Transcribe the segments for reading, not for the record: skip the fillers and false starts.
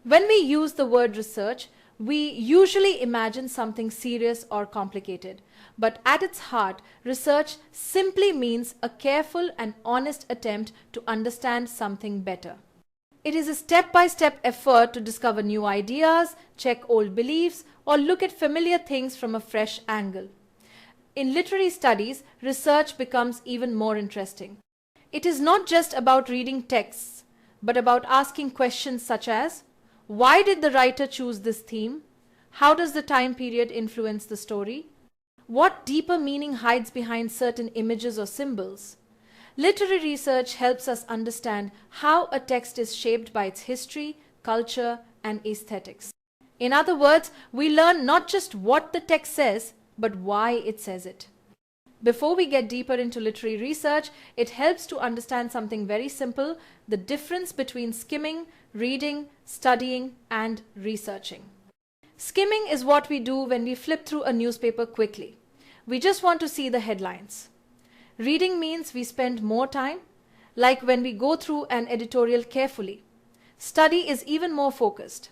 When we use the word research, we usually imagine something serious or complicated. But at its heart, research simply means a careful and honest attempt to understand something better. It is a step-by-step effort to discover new ideas, check old beliefs, or look at familiar things from a fresh angle. In literary studies, research becomes even more interesting. It is not just about reading texts, but about asking questions such as, why did the writer choose this theme? How does the time period influence the story? What deeper meaning hides behind certain images or symbols? Literary research helps us understand how a text is shaped by its history, culture, and aesthetics. In other words, we learn not just what the text says, but why it says it. Before we get deeper into literary research, it helps to understand something very simple: the difference between skimming, reading, studying, and researching. Skimming is what we do when we flip through a newspaper quickly. We just want to see the headlines. Reading means we spend more time, like when we go through an editorial carefully. Study is even more focused.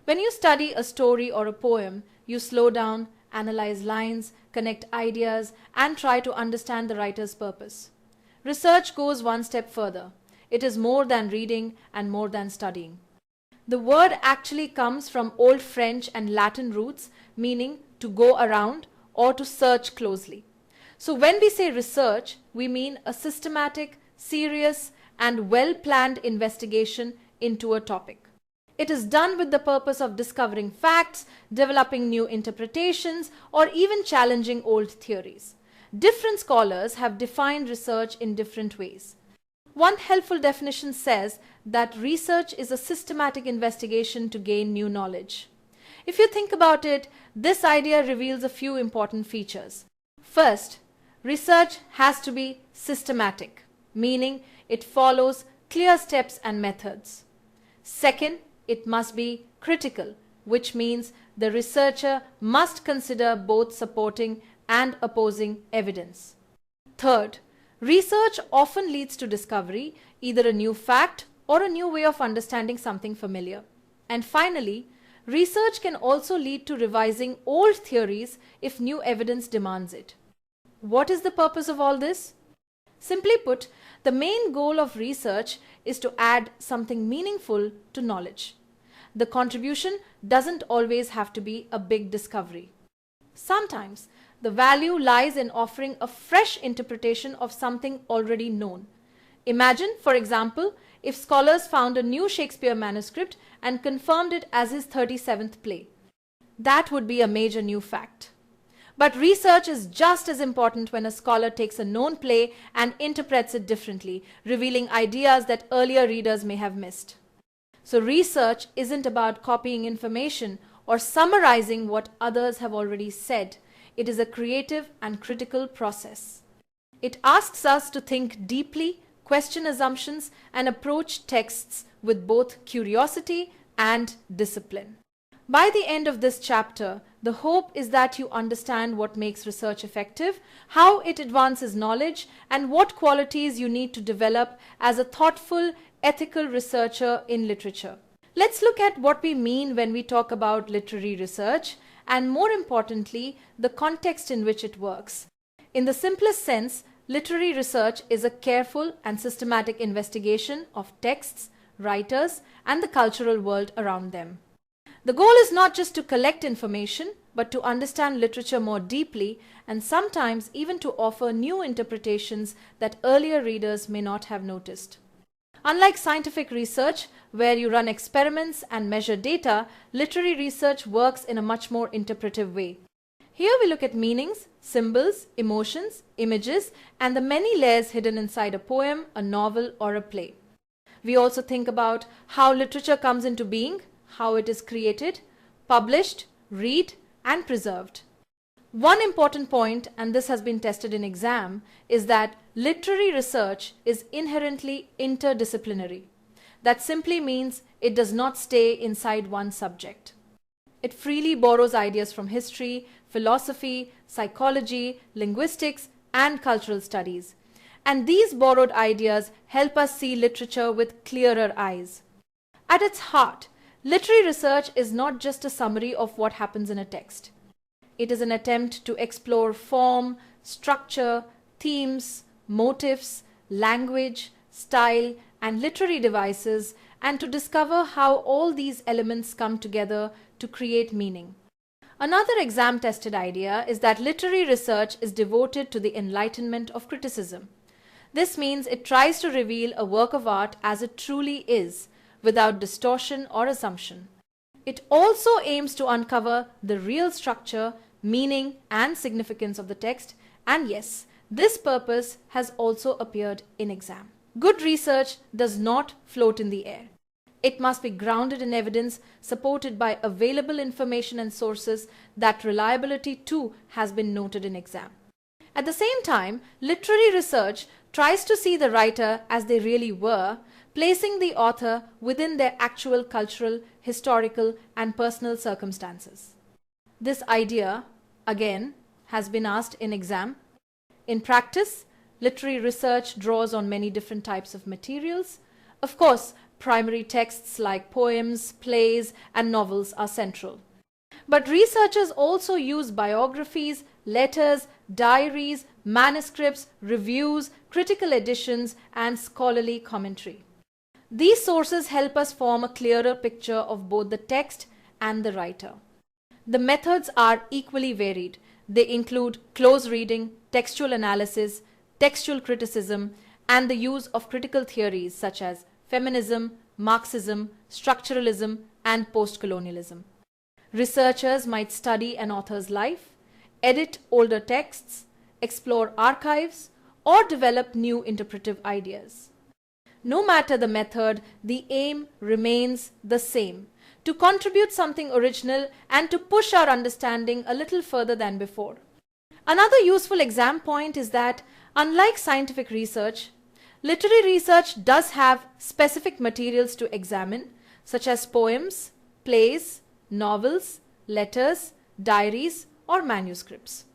When you study a story or a poem, you slow down, analyze lines, connect ideas, and try to understand the writer's purpose. Research goes one step further. It is more than reading and more than studying. The word actually comes from Old French and Latin roots, meaning to go around or to search closely. So when we say research, we mean a systematic, serious, and well-planned investigation into a topic. It is done with the purpose of discovering facts, developing new interpretations, or even challenging old theories. Different scholars have defined research in different ways. One helpful definition says that research is a systematic investigation to gain new knowledge. If you think about it, this idea reveals a few important features. First, research has to be systematic, meaning it follows clear steps and methods. Second, it must be critical, which means the researcher must consider both supporting and opposing evidence. Third, research often leads to discovery, either a new fact or a new way of understanding something familiar. And finally, research can also lead to revising old theories if new evidence demands it. What is the purpose of all this? Simply put, the main goal of research is to add something meaningful to knowledge. The contribution doesn't always have to be a big discovery. Sometimes the value lies in offering a fresh interpretation of something already known. Imagine, for example, if scholars found a new Shakespeare manuscript and confirmed it as his 37th play. That would be a major new fact. But research is just as important when a scholar takes a known play and interprets it differently, revealing ideas that earlier readers may have missed. So research isn't about copying information or summarizing what others have already said. It is a creative and critical process. It asks us to think deeply, question assumptions, and approach texts with both curiosity and discipline. By the end of this chapter, the hope is that you understand what makes research effective, how it advances knowledge, and what qualities you need to develop as a thoughtful, ethical researcher in literature. Let's look at what we mean when we talk about literary research, and more importantly, the context in which it works. In the simplest sense, literary research is a careful and systematic investigation of texts, writers, and the cultural world around them. The goal is not just to collect information, but to understand literature more deeply and sometimes even to offer new interpretations that earlier readers may not have noticed. Unlike scientific research, where you run experiments and measure data, literary research works in a much more interpretive way. Here we look at meanings, symbols, emotions, images, and the many layers hidden inside a poem, a novel, or a play. We also think about how literature comes into being, how it is created, published, read, and preserved. One important point, and this has been tested in exam, is that literary research is inherently interdisciplinary. That simply means it does not stay inside one subject. It freely borrows ideas from history, philosophy, psychology, linguistics, and cultural studies. And these borrowed ideas help us see literature with clearer eyes. At its heart, Literary research is not just a summary of what happens in a text. It is an attempt to explore form, structure, themes, motifs, language, style, and literary devices, and to discover how all these elements come together to create meaning. Another exam-tested idea is that literary research is devoted to the enlightenment of criticism. This means it tries to reveal a work of art as it truly is, without distortion or assumption. It also aims to uncover the real structure, meaning, and significance of the text, and yes, this purpose has also appeared in exam. Good research does not float in the air. It must be grounded in evidence, supported by available information and sources. That reliability too has been noted in exam. At the same time, literary research tries to see the writer as they really were, placing the author within their actual cultural, historical, and personal circumstances. This idea, again, has been asked in exam. In practice, literary research draws on many different types of materials. Of course, primary texts like poems, plays, and novels are central. But researchers also use biographies, letters, diaries, manuscripts, reviews, critical editions, and scholarly commentary. These sources help us form a clearer picture of both the text and the writer. The methods are equally varied. They include close reading, textual analysis, textual criticism, and the use of critical theories such as feminism, Marxism, structuralism, and post-colonialism. Researchers might study an author's life, edit older texts, explore archives, or develop new interpretive ideas. No matter the method, the aim remains the same: to contribute something original and to push our understanding a little further than before. Another useful exam point is that, unlike scientific research, literary research does have specific materials to examine, such as poems, plays, novels, letters, diaries, or manuscripts.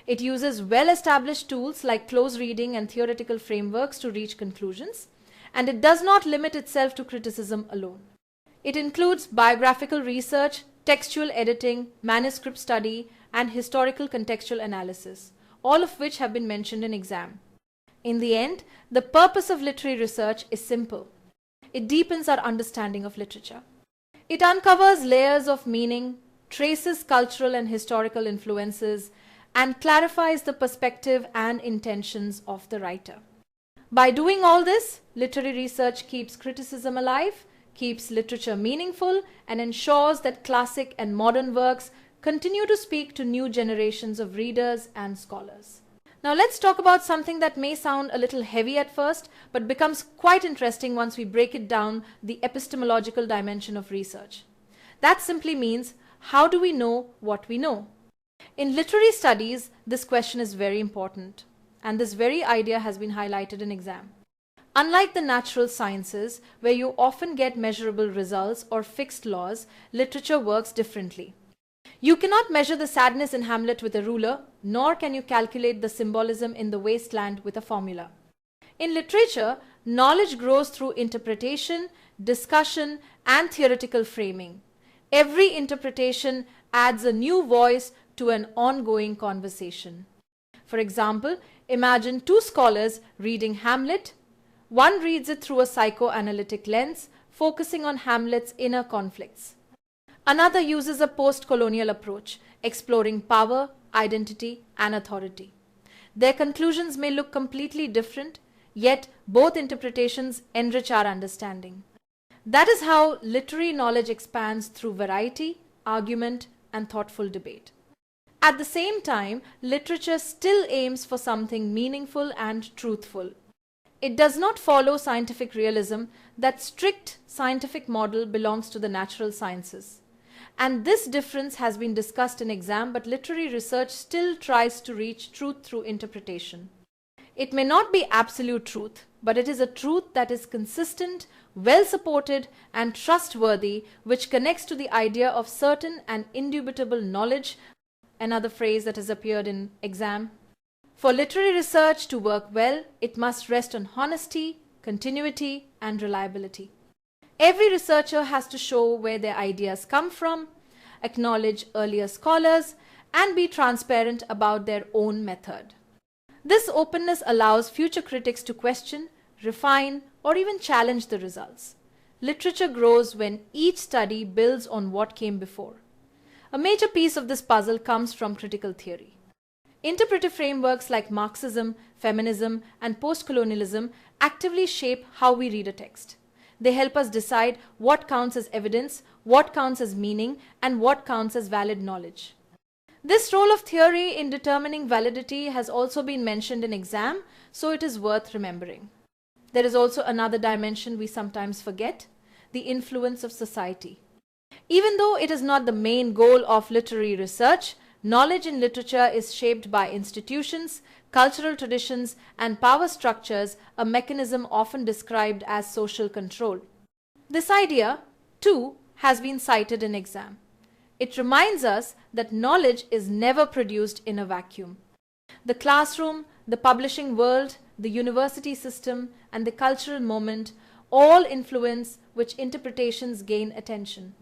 It uses well-established tools like close reading and theoretical frameworks to reach conclusions, and it does not limit itself to criticism alone. It includes biographical research, textual editing, manuscript study, and historical contextual analysis, all of which have been mentioned in exam. In the end, the purpose of literary research is simple. It deepens our understanding of literature. It uncovers layers of meaning, traces cultural and historical influences, and clarifies the perspective and intentions of the writer. By doing all this, literary research keeps criticism alive, keeps literature meaningful, and ensures that classic and modern works continue to speak to new generations of readers and scholars. Now let's talk about something that may sound a little heavy at first, but becomes quite interesting once we break it down, the epistemological dimension of research. That simply means, how do we know what we know? In literary studies, this question is very important, and this very idea has been highlighted in exam. Unlike the natural sciences, where you often get measurable results or fixed laws, literature works differently. You cannot measure the sadness in Hamlet with a ruler, nor can you calculate the symbolism in the wasteland with a formula. In literature, knowledge grows through interpretation, discussion, and theoretical framing. Every interpretation adds a new voice to an ongoing conversation. For example, imagine two scholars reading Hamlet. One reads it through a psychoanalytic lens, focusing on Hamlet's inner conflicts. Another uses a post-colonial approach, exploring power, identity, and authority. Their conclusions may look completely different, yet both interpretations enrich our understanding. That is how literary knowledge expands through variety, argument, and thoughtful debate. At the same time, literature still aims for something meaningful and truthful. It does not follow scientific realism. That strict scientific model belongs to the natural sciences. And this difference has been discussed in exam, but literary research still tries to reach truth through interpretation. It may not be absolute truth, but it is a truth that is consistent, well supported, and trustworthy, which connects to the idea of certain and indubitable knowledge, another phrase that has appeared in exam. For literary research to work well, it must rest on honesty, continuity, and reliability. Every researcher has to show where their ideas come from, acknowledge earlier scholars, and be transparent about their own method. This openness allows future critics to question, refine, or even challenge the results. Literature grows when each study builds on what came before. A major piece of this puzzle comes from critical theory. Interpretive frameworks like Marxism, feminism, and postcolonialism actively shape how we read a text. They help us decide what counts as evidence, what counts as meaning, and what counts as valid knowledge. This role of theory in determining validity has also been mentioned in exam, so it is worth remembering. There is also another dimension we sometimes forget, the influence of society. Even though it is not the main goal of literary research, knowledge in literature is shaped by institutions, cultural traditions, and power structures, a mechanism often described as social control. This idea, too, has been cited in exam. It reminds us that knowledge is never produced in a vacuum. The classroom, the publishing world, the university system, and the cultural moment all influence which interpretations gain attention.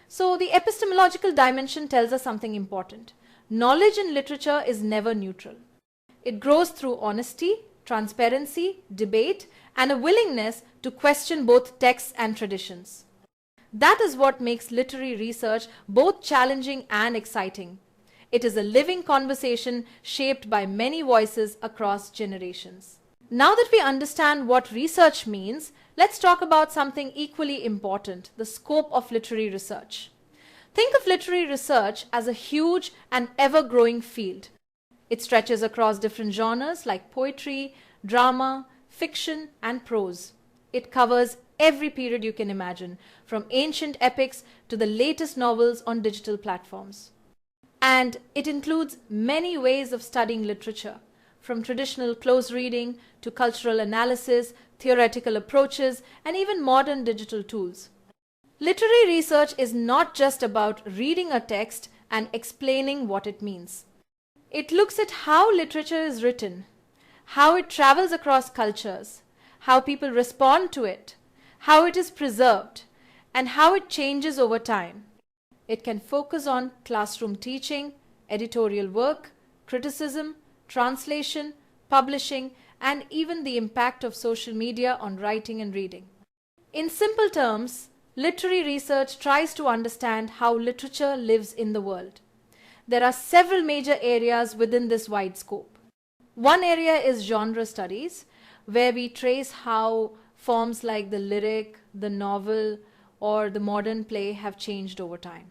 So the epistemological dimension tells us something important. Knowledge in literature is never neutral. It grows through honesty, transparency, debate, and a willingness to question both texts and traditions. That is what makes literary research both challenging and exciting. It is a living conversation shaped by many voices across generations. Now that we understand what research means, let's talk about something equally important, the scope of literary research. Think of literary research as a huge and ever-growing field. It stretches across different genres like poetry, drama, fiction, and prose. It covers every period you can imagine, from ancient epics to the latest novels on digital platforms. And it includes many ways of studying literature, from traditional close reading to cultural analysis, theoretical approaches, and even modern digital tools. Literary research is not just about reading a text and explaining what it means. It looks at how literature is written, how it travels across cultures, how people respond to it, how it is preserved, and how it changes over time. It can focus on classroom teaching, editorial work, criticism, translation, publishing, and even the impact of social media on writing and reading. In simple terms, literary research tries to understand how literature lives in the world. There are several major areas within this wide scope. One area is genre studies, where we trace how forms like the lyric, the novel, or the modern play have changed over time.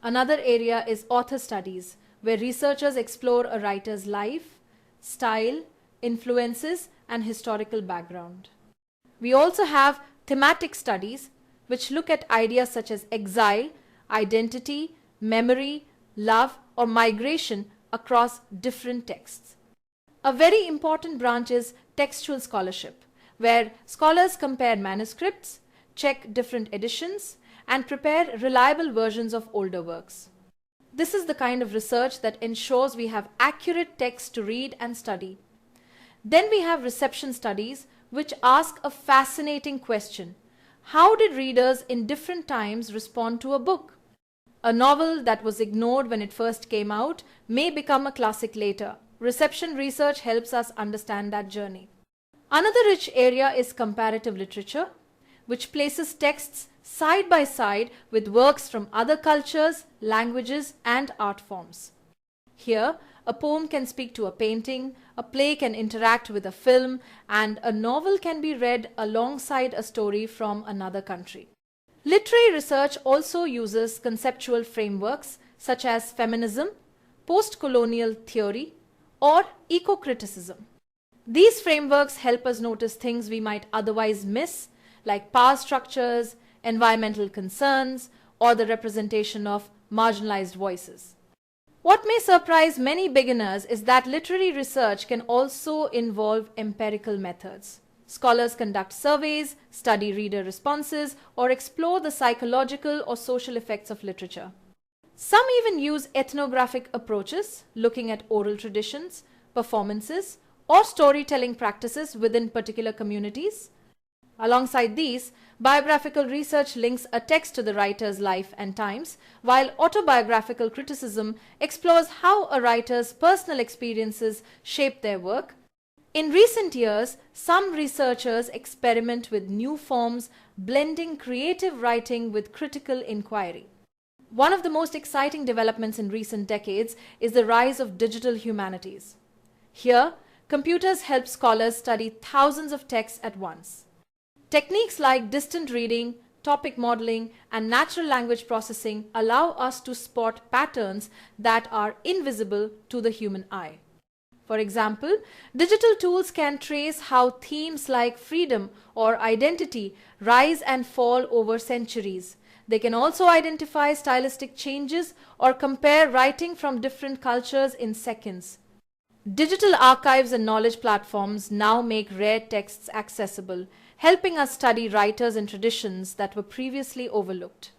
Another area is author studies, where researchers explore a writer's life, style, influences, and historical background. We also have thematic studies, which look at ideas such as exile, identity, memory, love, or migration across different texts. A very important branch is textual scholarship, where scholars compare manuscripts, check different editions, and prepare reliable versions of older works. This is the kind of research that ensures we have accurate texts to read and study. Then we have reception studies, which ask a fascinating question. How did readers in different times respond to a book? A novel that was ignored when it first came out may become a classic later. Reception research helps us understand that journey. Another rich area is comparative literature, which places texts side by side with works from other cultures, languages, and art forms. Here, a poem can speak to a painting, a play can interact with a film, and a novel can be read alongside a story from another country. Literary research also uses conceptual frameworks such as feminism, post-colonial theory, or eco-criticism. These frameworks help us notice things we might otherwise miss, like power structures, environmental concerns, or the representation of marginalized voices. What may surprise many beginners is that literary research can also involve empirical methods. Scholars conduct surveys, study reader responses, or explore the psychological or social effects of literature. Some even use ethnographic approaches, looking at oral traditions, performances, or storytelling practices within particular communities. Alongside these, Biographical research links a text to the writer's life and times, while autobiographical criticism explores how a writer's personal experiences shape their work. In recent years, some researchers experiment with new forms, blending creative writing with critical inquiry. One of the most exciting developments in recent decades is the rise of digital humanities. Here, computers help scholars study thousands of texts at once. Techniques like distant reading, topic modeling, and natural language processing allow us to spot patterns that are invisible to the human eye. For example, digital tools can trace how themes like freedom or identity rise and fall over centuries. They can also identify stylistic changes or compare writing from different cultures in seconds. Digital archives and knowledge platforms now make rare texts accessible, helping us study writers and traditions that were previously overlooked.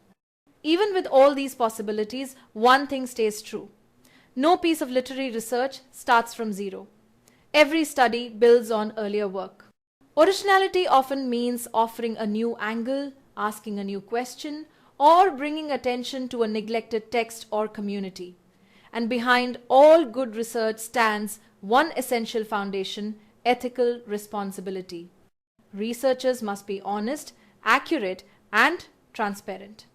Even with all these possibilities, one thing stays true. No piece of literary research starts from zero. Every study builds on earlier work. Originality often means offering a new angle, asking a new question, or bringing attention to a neglected text or community. And behind all good research stands one essential foundation: ethical responsibility. Researchers must be honest, accurate, and transparent.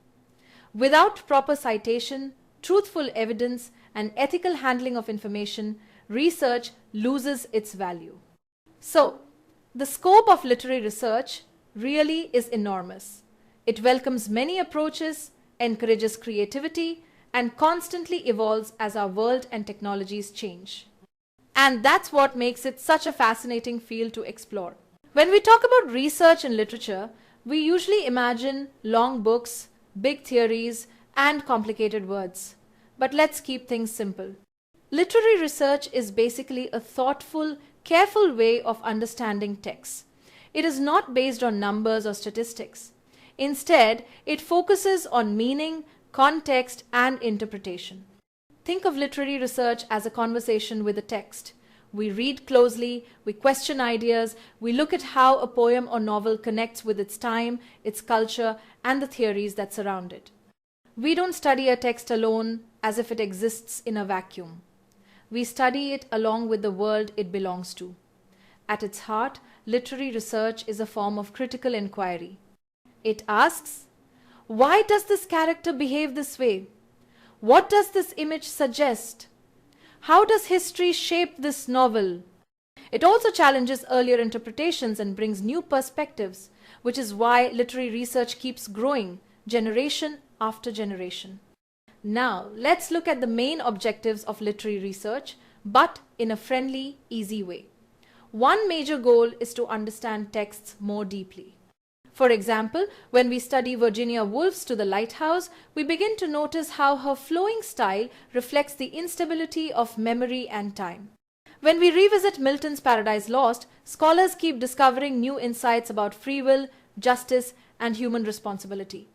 Without proper citation, truthful evidence, and ethical handling of information, research loses its value. So, the scope of literary research really is enormous. It welcomes many approaches, encourages creativity, and constantly evolves as our world and technologies change. And that's what makes it such a fascinating field to explore. When we talk about research in literature, we usually imagine long books, big theories, and complicated words. But let's keep things simple. Literary research is basically a thoughtful, careful way of understanding texts. It is not based on numbers or statistics. Instead, it focuses on meaning, context, and interpretation. Think of literary research as a conversation with a text. We read closely, we question ideas, we look at how a poem or novel connects with its time, its culture, and the theories that surround it. We don't study a text alone as if it exists in a vacuum. We study it along with the world it belongs to. At its heart, literary research is a form of critical inquiry. It asks, why does this character behave this way? What does this image suggest? How does history shape this novel? It also challenges earlier interpretations and brings new perspectives, which is why literary research keeps growing, generation after generation. Now, let's look at the main objectives of literary research, but in a friendly, easy way. One major goal is to understand texts more deeply. For example, when we study Virginia Woolf's To the Lighthouse, we begin to notice how her flowing style reflects the instability of memory and time. When we revisit Milton's Paradise Lost, scholars keep discovering new insights about free will, justice, and human responsibility.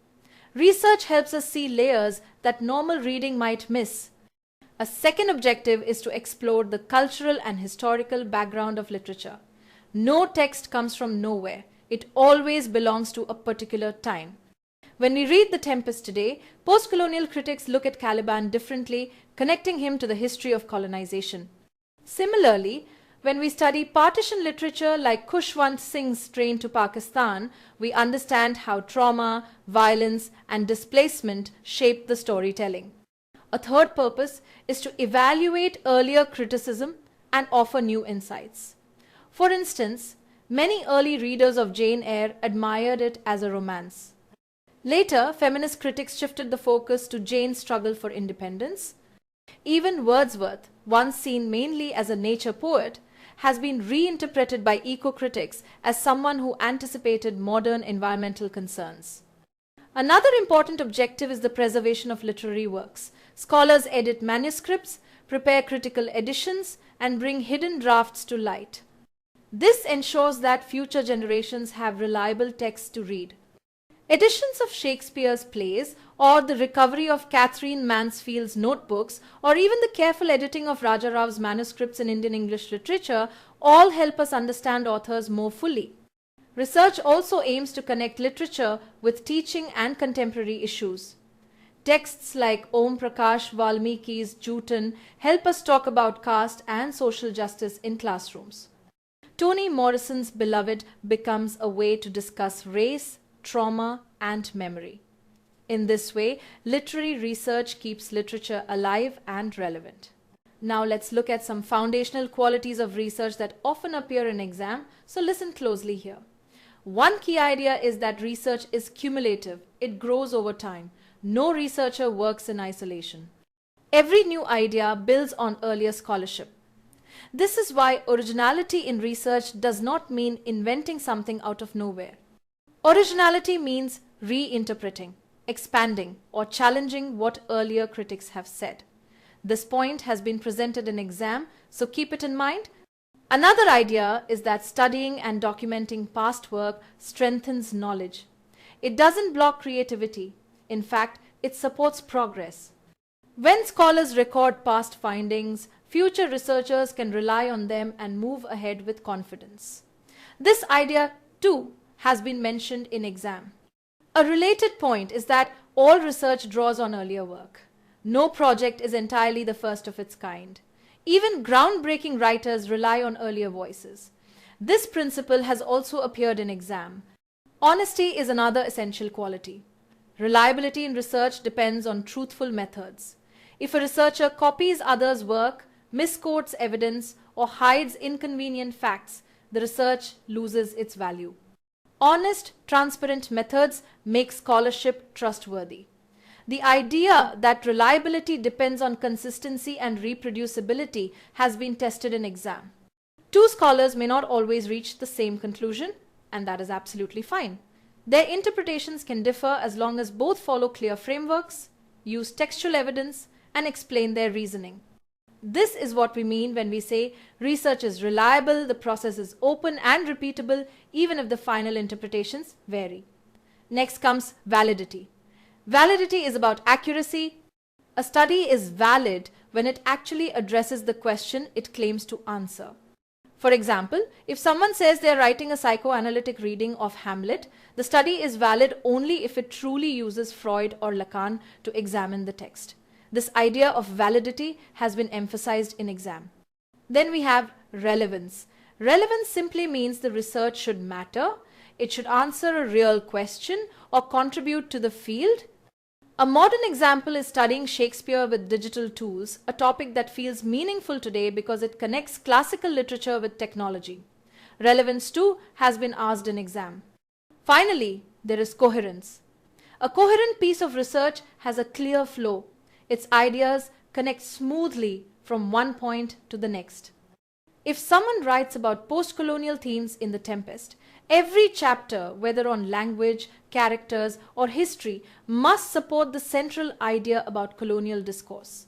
Research helps us see layers that normal reading might miss. A second objective is to explore the cultural and historical background of literature. No text comes from nowhere. It always belongs to a particular time. When we read The Tempest today, post-colonial critics look at Caliban differently, connecting him to the history of colonization. Similarly, when we study partition literature like Khushwant Singh's Train to Pakistan, we understand how trauma, violence, and displacement shape the storytelling. A third purpose is to evaluate earlier criticism and offer new insights. For instance, many early readers of Jane Eyre admired it as a romance. Later, feminist critics shifted the focus to Jane's struggle for independence. Even Wordsworth, once seen mainly as a nature poet, has been reinterpreted by eco-critics as someone who anticipated modern environmental concerns. Another important objective is the preservation of literary works. Scholars edit manuscripts, prepare critical editions, and bring hidden drafts to light. This ensures that future generations have reliable texts to read. Editions of Shakespeare's plays, or the recovery of Catherine Mansfield's notebooks, or even the careful editing of Raja Raw's manuscripts in Indian English literature all help us understand authors more fully. Research also aims to connect literature with teaching and contemporary issues. Texts like Om Prakash Valmiki's Juten help us talk about caste and social justice in classrooms. Toni Morrison's Beloved becomes a way to discuss race, trauma, and memory. In this way, literary research keeps literature alive and relevant. Now let's look at some foundational qualities of research that often appear in exam, so listen closely here. One key idea is that research is cumulative. It grows over time. No researcher works in isolation. Every new idea builds on earlier scholarship. This is why originality in research does not mean inventing something out of nowhere. Originality means reinterpreting, expanding, or challenging what earlier critics have said. This point has been presented in exam, so keep it in mind. Another idea is that studying and documenting past work strengthens knowledge. It doesn't block creativity. In fact, it supports progress. When scholars record past findings, future researchers can rely on them and move ahead with confidence. This idea, too, has been mentioned in exam. A related point is that all research draws on earlier work. No project is entirely the first of its kind. Even groundbreaking writers rely on earlier voices. This principle has also appeared in exam. Honesty is another essential quality. Reliability in research depends on truthful methods. If a researcher copies others' work, misquotes evidence, or hides inconvenient facts, the research loses its value. Honest, transparent methods make scholarship trustworthy. The idea that reliability depends on consistency and reproducibility has been tested in exam. Two scholars may not always reach the same conclusion, and that is absolutely fine. Their interpretations can differ as long as both follow clear frameworks, use textual evidence, and explain their reasoning. This is what we mean when we say research is reliable, the process is open and repeatable, even if the final interpretations vary. Next comes validity. Validity is about accuracy. A study is valid when it actually addresses the question it claims to answer. For example, if someone says they are writing a psychoanalytic reading of Hamlet, the study is valid only if it truly uses Freud or Lacan to examine the text. This idea of validity has been emphasized in exam. Then we have relevance. Relevance simply means the research should matter, it should answer a real question or contribute to the field. A modern example is studying Shakespeare with digital tools, a topic that feels meaningful today because it connects classical literature with technology. Relevance too has been asked in exam. Finally, there is coherence. A coherent piece of research has a clear flow. Its ideas connect smoothly from one point to the next. If someone writes about post-colonial themes in The Tempest, every chapter, whether on language, characters, or history, must support the central idea about colonial discourse.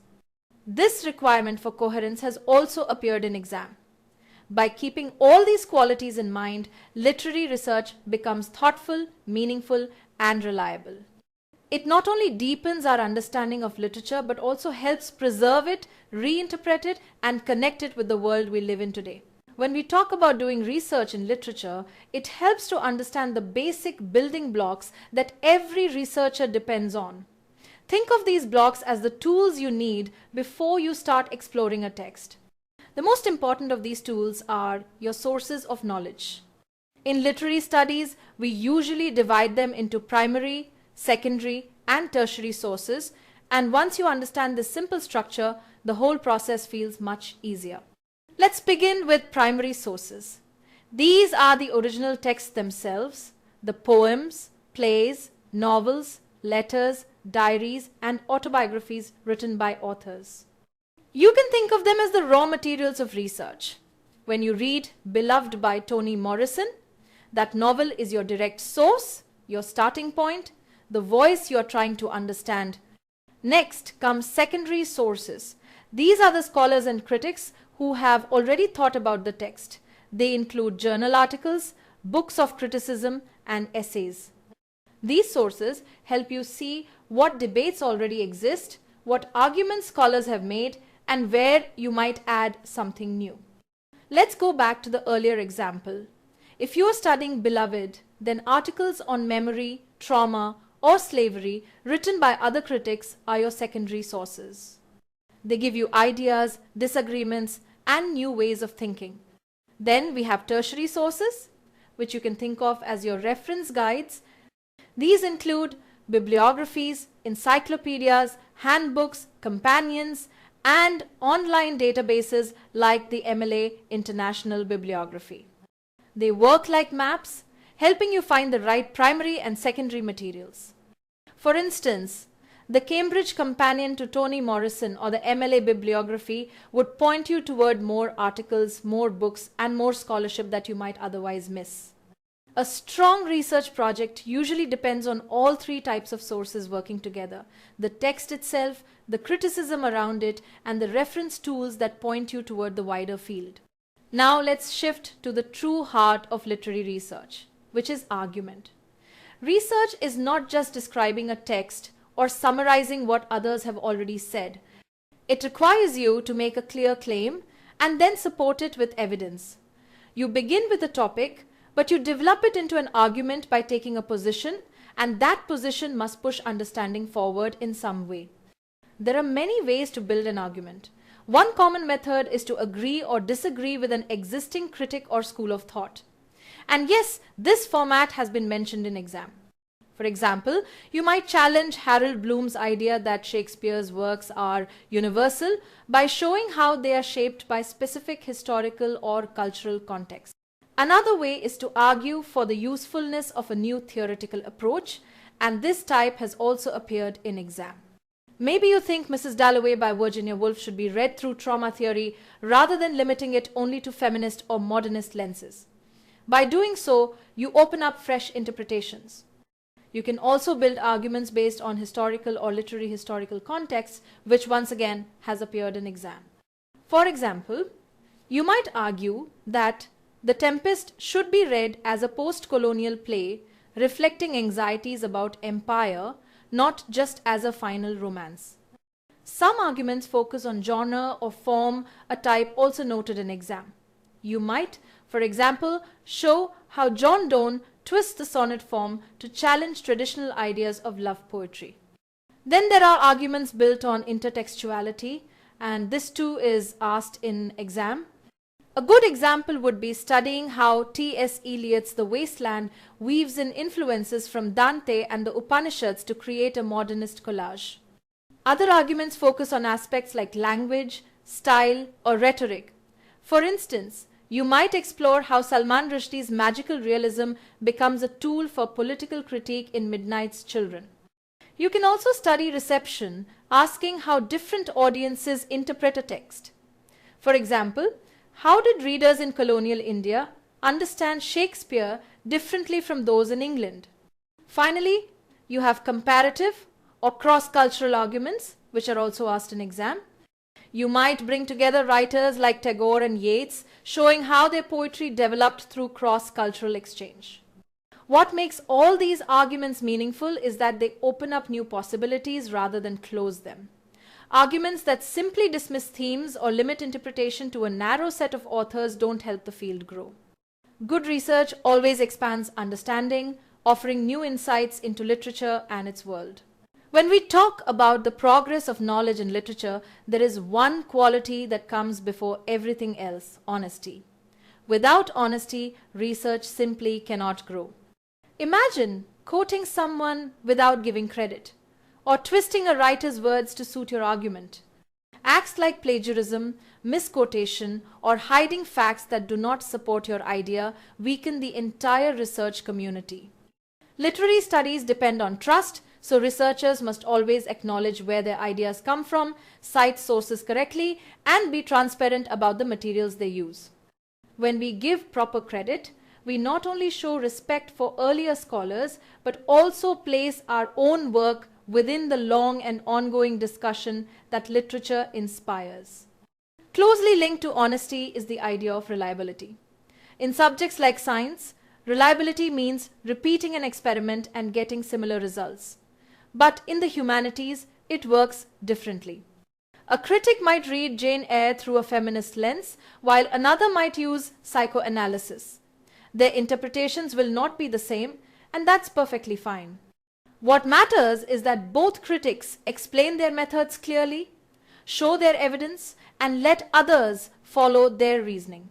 This requirement for coherence has also appeared in exam. By keeping all these qualities in mind, literary research becomes thoughtful, meaningful, and reliable. It not only deepens our understanding of literature but also helps preserve it, reinterpret it, and connect it with the world we live in today. When we talk about doing research in literature, it helps to understand the basic building blocks that every researcher depends on. Think of these blocks as the tools you need before you start exploring a text. The most important of these tools are your sources of knowledge. In literary studies, we usually divide them into primary, secondary, and tertiary sources, and once you understand this simple structure, the whole process feels much easier. Let's begin with primary sources. These are the original texts themselves, the poems, plays, novels, letters, diaries, and autobiographies written by authors. You can think of them as the raw materials of research. When you read Beloved by Toni Morrison, that novel is your direct source, your starting point, the voice you are trying to understand. Next comes secondary sources. These are the scholars and critics who have already thought about the text. They include journal articles, books of criticism, and essays. These sources help you see what debates already exist, what arguments scholars have made, and where you might add something new. Let's go back to the earlier example. If you are studying Beloved, then articles on memory, trauma, or slavery written by other critics are your secondary sources. They give you ideas, disagreements, and new ways of thinking. Then we have tertiary sources, which you can think of as your reference guides. These include bibliographies, encyclopedias, handbooks, companions, and online databases like the MLA International Bibliography. They work like maps, helping you find the right primary and secondary materials. For instance, the Cambridge Companion to Toni Morrison or the MLA Bibliography would point you toward more articles, more books, and more scholarship that you might otherwise miss. A strong research project usually depends on all three types of sources working together: the text itself, the criticism around it, and the reference tools that point you toward the wider field. Now let's shift to the true heart of literary research, which is argument. Research is not just describing a text or summarizing what others have already said. It requires you to make a clear claim and then support it with evidence. You begin with a topic, but you develop it into an argument by taking a position, and that position must push understanding forward in some way. There are many ways to build an argument. One common method is to agree or disagree with an existing critic or school of thought. And yes, this format has been mentioned in exam. For example, you might challenge Harold Bloom's idea that Shakespeare's works are universal by showing how they are shaped by specific historical or cultural context. Another way is to argue for the usefulness of a new theoretical approach, and this type has also appeared in exam. Maybe you think Mrs. Dalloway by Virginia Woolf should be read through trauma theory rather than limiting it only to feminist or modernist lenses. By doing so, you open up fresh interpretations. You can also build arguments based on historical or literary historical contexts, which once again has appeared in exam. For example, you might argue that The Tempest should be read as a post-colonial play reflecting anxieties about empire, not just as a final romance. Some arguments focus on genre or form, a type also noted in exam. You might, for example, show how John Donne twists the sonnet form to challenge traditional ideas of love poetry. Then there are arguments built on intertextuality, and this too is asked in exam. A good example would be studying how T.S. Eliot's The Wasteland weaves in influences from Dante and the Upanishads to create a modernist collage. Other arguments focus on aspects like language, style, or rhetoric. For instance, you might explore how Salman Rushdie's magical realism becomes a tool for political critique in Midnight's Children. You can also study reception, asking how different audiences interpret a text. For example, how did readers in colonial India understand Shakespeare differently from those in England? Finally, you have comparative or cross-cultural arguments, which are also asked in exam. You might bring together writers like Tagore and Yeats, showing how their poetry developed through cross-cultural exchange. What makes all these arguments meaningful is that they open up new possibilities rather than close them. Arguments that simply dismiss themes or limit interpretation to a narrow set of authors don't help the field grow. Good research always expands understanding, offering new insights into literature and its world. When we talk about the progress of knowledge in literature, there is one quality that comes before everything else: honesty. Without honesty, research simply cannot grow. Imagine quoting someone without giving credit, or twisting a writer's words to suit your argument. Acts like plagiarism, misquotation, or hiding facts that do not support your idea weaken the entire research community. Literary studies depend on trust, so researchers must always acknowledge where their ideas come from, cite sources correctly, and be transparent about the materials they use. When we give proper credit, we not only show respect for earlier scholars, but also place our own work within the long and ongoing discussion that literature inspires. Closely linked to honesty is the idea of reliability. In subjects like science, reliability means repeating an experiment and getting similar results. But in the humanities, it works differently. A critic might read Jane Eyre through a feminist lens, while another might use psychoanalysis. Their interpretations will not be the same, and that's perfectly fine. What matters is that both critics explain their methods clearly, show their evidence, and let others follow their reasoning.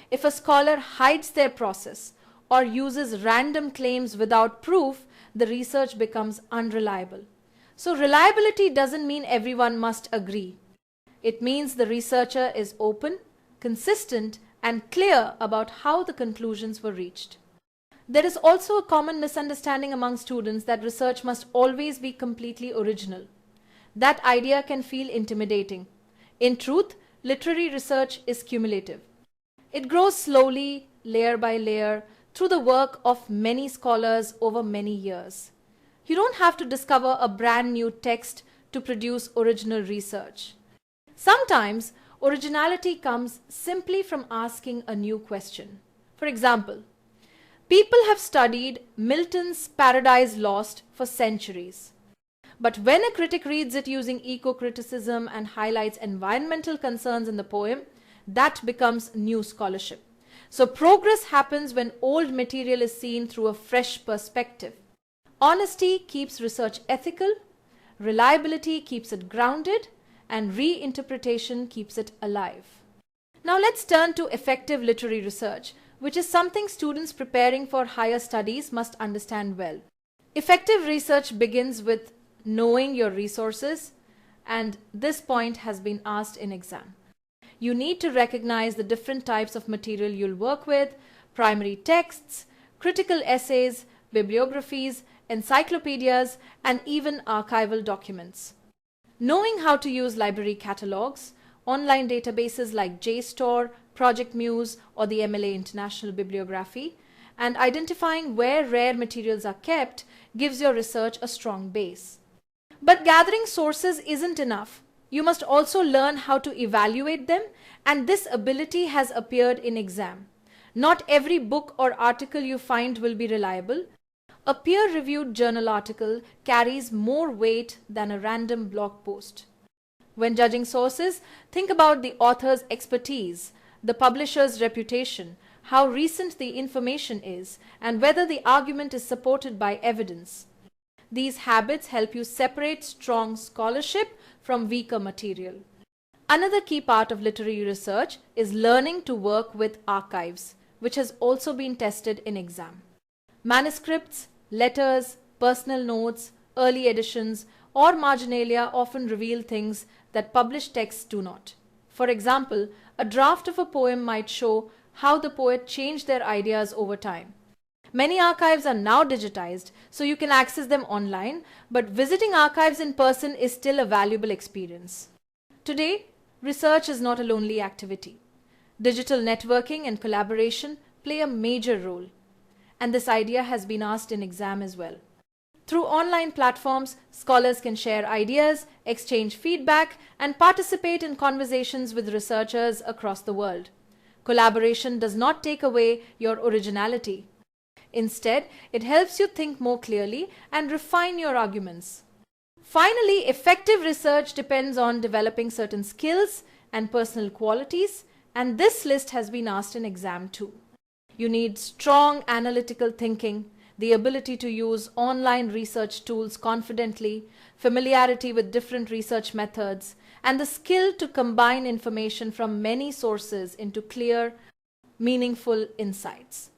If a scholar hides their process or uses random claims without proof, the research becomes unreliable. So reliability doesn't mean everyone must agree. It means the researcher is open, consistent, and clear about how the conclusions were reached. There is also a common misunderstanding among students that research must always be completely original. That idea can feel intimidating. In truth, literary research is cumulative. It grows slowly, layer by layer, through the work of many scholars over many years. You don't have to discover a brand new text to produce original research. Sometimes, originality comes simply from asking a new question. For example, people have studied Milton's Paradise Lost for centuries. But when a critic reads it using eco-criticism and highlights environmental concerns in the poem, that becomes new scholarship. So progress happens when old material is seen through a fresh perspective. Honesty keeps research ethical, reliability keeps it grounded, and reinterpretation keeps it alive. Now let's turn to effective literary research, which is something students preparing for higher studies must understand well. Effective research begins with knowing your resources, and this point has been asked in exam. You need to recognize the different types of material you'll work with: primary texts, critical essays, bibliographies, encyclopedias, and even archival documents. Knowing how to use library catalogs, online databases like JSTOR, Project Muse, or the MLA International Bibliography, and identifying where rare materials are kept gives your research a strong base. But gathering sources isn't enough. You must also learn how to evaluate them, and this ability has appeared in exam. Not every book or article you find will be reliable. A peer-reviewed journal article carries more weight than a random blog post. When judging sources, think about the author's expertise, the publisher's reputation, how recent the information is, and whether the argument is supported by evidence. These habits help you separate strong scholarship from weaker material. Another key part of literary research is learning to work with archives, which has also been tested in exam. Manuscripts, letters, personal notes, early editions, or marginalia often reveal things that published texts do not. For example, a draft of a poem might show how the poet changed their ideas over time. Many archives are now digitized, so you can access them online, but visiting archives in person is still a valuable experience. Today, research is not a lonely activity. Digital networking and collaboration play a major role, and this idea has been asked in exam as well. Through online platforms, scholars can share ideas, exchange feedback, and participate in conversations with researchers across the world. Collaboration does not take away your originality. Instead, it helps you think more clearly and refine your arguments. Finally, effective research depends on developing certain skills and personal qualities, and this list has been asked in exam too. You need strong analytical thinking, the ability to use online research tools confidently, familiarity with different research methods, and the skill to combine information from many sources into clear, meaningful insights.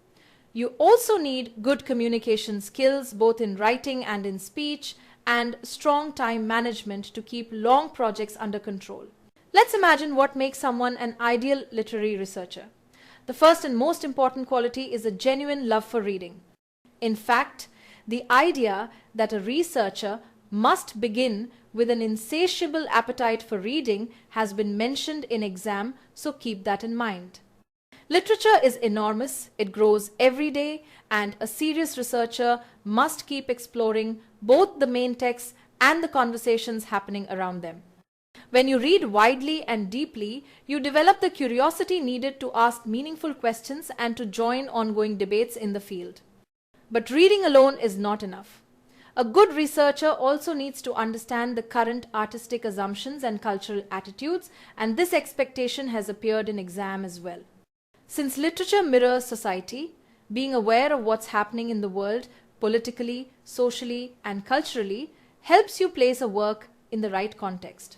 You also need good communication skills both in writing and in speech, and strong time management to keep long projects under control. Let's imagine what makes someone an ideal literary researcher. The first and most important quality is a genuine love for reading. In fact, the idea that a researcher must begin with an insatiable appetite for reading has been mentioned in exam, so keep that in mind. Literature is enormous, it grows every day, and a serious researcher must keep exploring both the main texts and the conversations happening around them. When you read widely and deeply, you develop the curiosity needed to ask meaningful questions and to join ongoing debates in the field. But reading alone is not enough. A good researcher also needs to understand the current artistic assumptions and cultural attitudes, and this expectation has appeared in exam as well. Since literature mirrors society, being aware of what's happening in the world politically, socially, and culturally helps you place a work in the right context.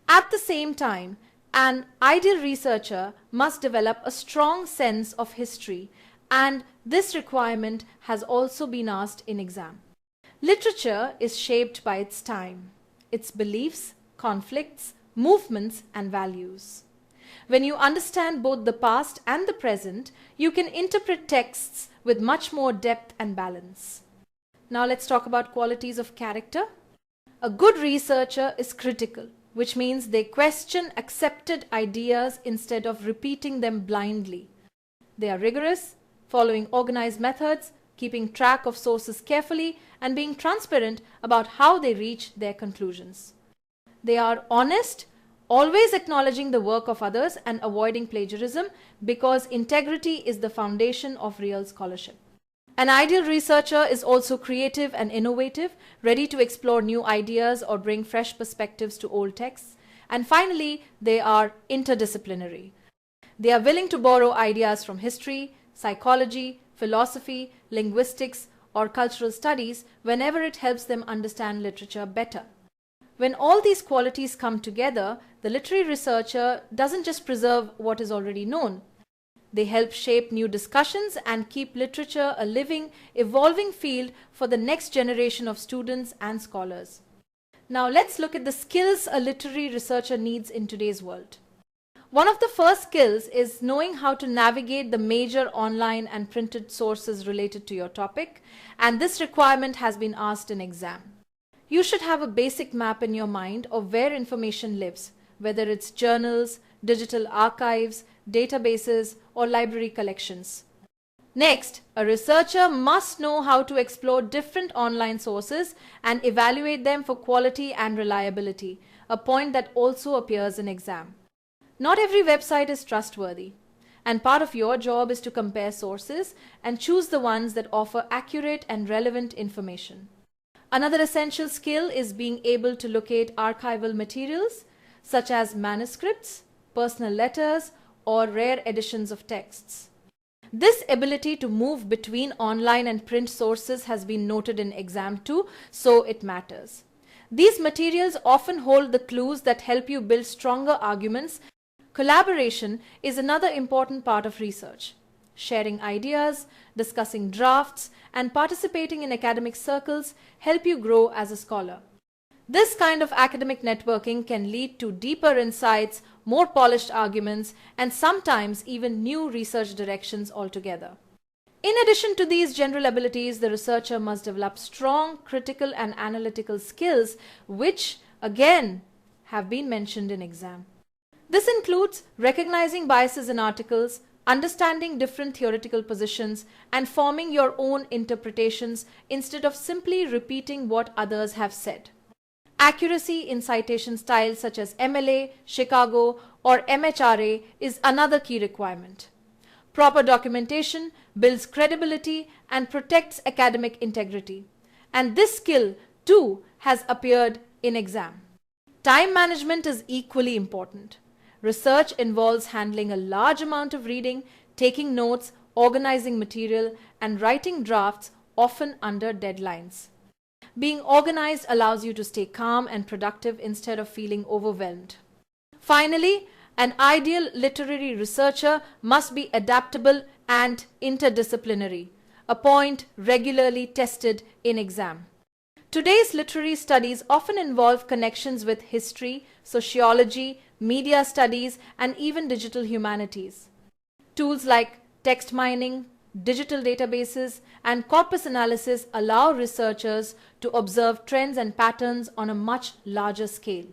At the same time, an ideal researcher must develop a strong sense of history, and this requirement has also been asked in exam. Literature is shaped by its time, its beliefs, conflicts, movements, and values. When you understand both the past and the present, you can interpret texts with much more depth and balance. Now let's talk about qualities of character. A good researcher is critical, which means they question accepted ideas instead of repeating them blindly. They are rigorous, following organized methods, keeping track of sources carefully, and being transparent about how they reach their conclusions. They are honest, always acknowledging the work of others and avoiding plagiarism, because integrity is the foundation of real scholarship. An ideal researcher is also creative and innovative, ready to explore new ideas or bring fresh perspectives to old texts. And finally, they are interdisciplinary. They are willing to borrow ideas from history, psychology, philosophy, linguistics, or cultural studies whenever it helps them understand literature better. When all these qualities come together, the literary researcher doesn't just preserve what is already known. They help shape new discussions and keep literature a living, evolving field for the next generation of students and scholars. Now let's look at the skills a literary researcher needs in today's world. One of the first skills is knowing how to navigate the major online and printed sources related to your topic, and this requirement has been asked in exam. You should have a basic map in your mind of where information lives, whether it's journals, digital archives, databases, or library collections. Next, a researcher must know how to explore different online sources and evaluate them for quality and reliability, a point that also appears in exam. Not every website is trustworthy, and part of your job is to compare sources and choose the ones that offer accurate and relevant information. Another essential skill is being able to locate archival materials such as manuscripts, personal letters, or rare editions of texts. This ability to move between online and print sources has been noted in exam too, so it matters. These materials often hold the clues that help you build stronger arguments. Collaboration is another important part of research. Sharing ideas, discussing drafts, and participating in academic circles help you grow as a scholar. This kind of academic networking can lead to deeper insights, more polished arguments, and sometimes even new research directions altogether. In addition to these general abilities, the researcher must develop strong critical and analytical skills, which, again, have been mentioned in exam. This includes recognizing biases in articles, understanding different theoretical positions, and forming your own interpretations instead of simply repeating what others have said. Accuracy in citation styles such as MLA, Chicago, or MHRA is another key requirement. Proper documentation builds credibility and protects academic integrity. And this skill, too, has appeared in exam. Time management is equally important. Research involves handling a large amount of reading, taking notes, organizing material, and writing drafts, often under deadlines. Being organized allows you to stay calm and productive instead of feeling overwhelmed. Finally, an ideal literary researcher must be adaptable and interdisciplinary, a point regularly tested in exam. Today's literary studies often involve connections with history, sociology, media studies, and even digital humanities. Tools like text mining, digital databases, and corpus analysis allow researchers to observe trends and patterns on a much larger scale.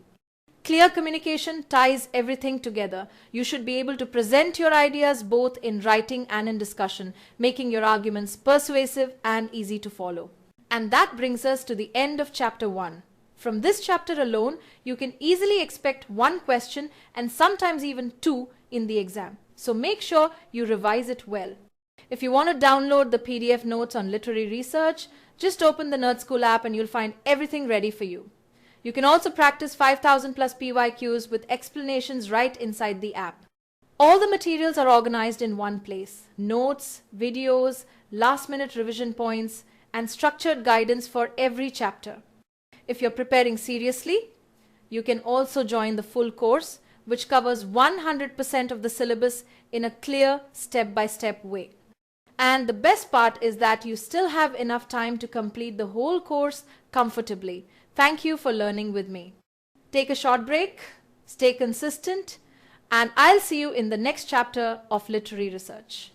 Clear communication ties everything together. You should be able to present your ideas both in writing and in discussion, making your arguments persuasive and easy to follow. And that brings us to the end of chapter 1. From this chapter alone, you can easily expect one question and sometimes even two in the exam. So make sure you revise it well. If you want to download the PDF notes on literary research, just open the Nerd School app and you'll find everything ready for you. You can also practice 5,000 plus PYQs with explanations right inside the app. All the materials are organized in one place: notes, videos, last-minute revision points, and structured guidance for every chapter. If you're preparing seriously, you can also join the full course, which covers 100% of the syllabus in a clear step-by-step way. And the best part is that you still have enough time to complete the whole course comfortably. Thank you for learning with me. Take a short break, stay consistent, and I'll see you in the next chapter of literary research.